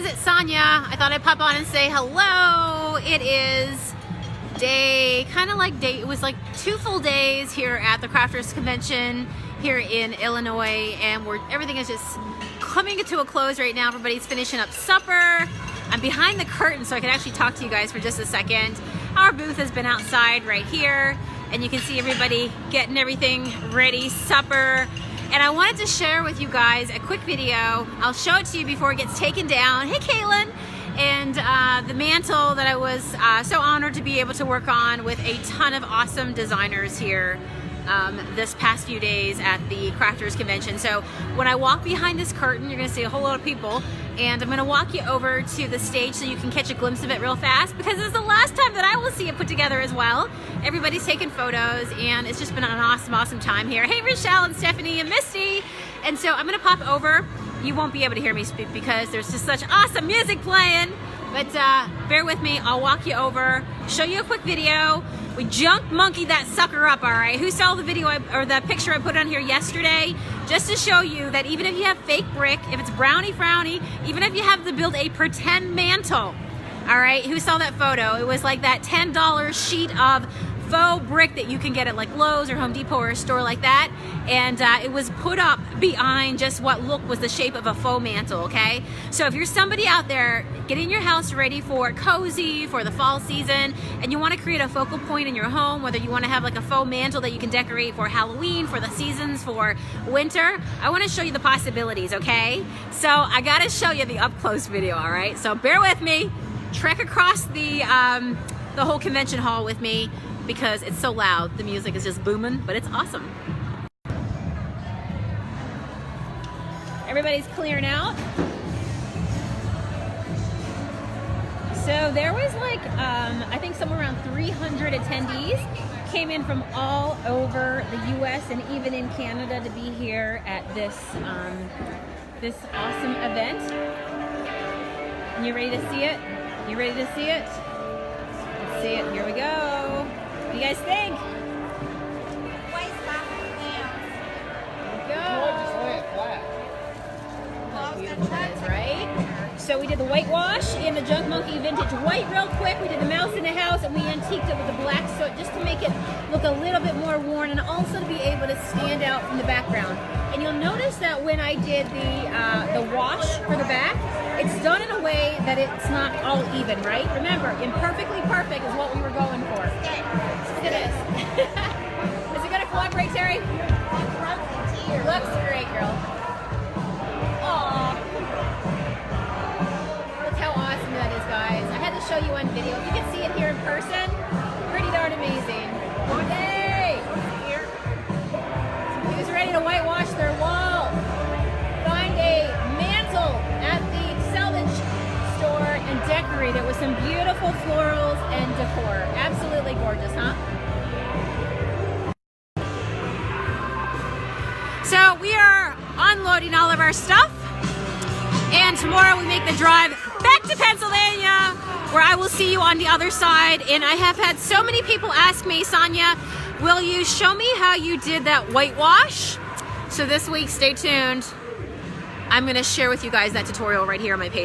guys, it's Sonia. I thought I'd pop on and say hello. It is it was like 2 full days here at the Crafters Convention here in Illinois, and everything is just coming to a close right now. Everybody's finishing up supper. I'm behind the curtain so I can actually talk to you guys for just a second. Our booth has been outside right here, and you can see everybody getting everything ready, supper. And I wanted to share with you guys a quick video. I'll show it to you before it gets taken down. Hey, Kaylin. And the mantle that I was so honored to be able to work on with a ton of awesome designers here this past few days at the Crafters Convention. So when I walk behind this curtain, you're gonna see a whole lot of people, and I'm gonna walk you over to the stage so you can catch a glimpse of it real fast, because it's the last time that I will see it put together as well. Everybody's taking photos, and it's just been an awesome time here. Hey, Rochelle and Stephanie and Misty. And so I'm gonna pop over. You won't be able to hear me speak because there's just such awesome music playing, but bear with me. I'll walk you over, show you a quick video. We junk monkeyed that sucker up, all right? Who saw the video or the picture I put on here yesterday? Just to show you that even if you have fake brick, if it's brownie frowny, even if you have to build a pretend mantle, all right? Who saw that photo? It was like that $10 sheet of faux brick that you can get at like Lowe's or Home Depot or a store like that, and it was put up behind just what was the shape of a faux mantle, okay? So if you're somebody out there getting your house ready for cozy, for the fall season, and you want to create a focal point in your home, whether you want to have like a faux mantle that you can decorate for Halloween, for the seasons, for winter, I want to show you the possibilities, okay? So I gotta show you the up close video, all right? So bear with me, trek across the whole convention hall with me, because it's so loud. The music is just booming, but it's awesome. Everybody's clearing out. So there was like, I think somewhere around 300 attendees came in from all over the US and even in Canada to be here at this, this awesome event. And you ready to see it? You ready to see it? Let's see it, here we go. What do you guys think? Right? So we did the whitewash in the Junk Monkey Vintage White real quick. We did the mouse in the house, and we antiqued it with the black soot just to make it look a little bit more worn and also to be able to stand out from the background. And you'll notice that when I did the wash for the back, it's done in a way that it's not all even, right? Remember, imperfectly perfect is what we were going for. Look at this. Is it going to cooperate, Terry? Looks great, girl. Aww. Look how awesome that is, guys. I had to show you on video. If you can see it here in person, pretty darn amazing. Yay! Who's ready to whitewash their wall? Find a mantle at the salvage store and decorate it with some beautiful florals and decor. Absolutely gorgeous, huh? So we are unloading all of our stuff, and tomorrow we make the drive back to Pennsylvania, where I will see you on the other side. And I have had so many people ask me, Sonia, will you show me how you did that whitewash? So this week, stay tuned. I'm going to share with you guys that tutorial right here on my page.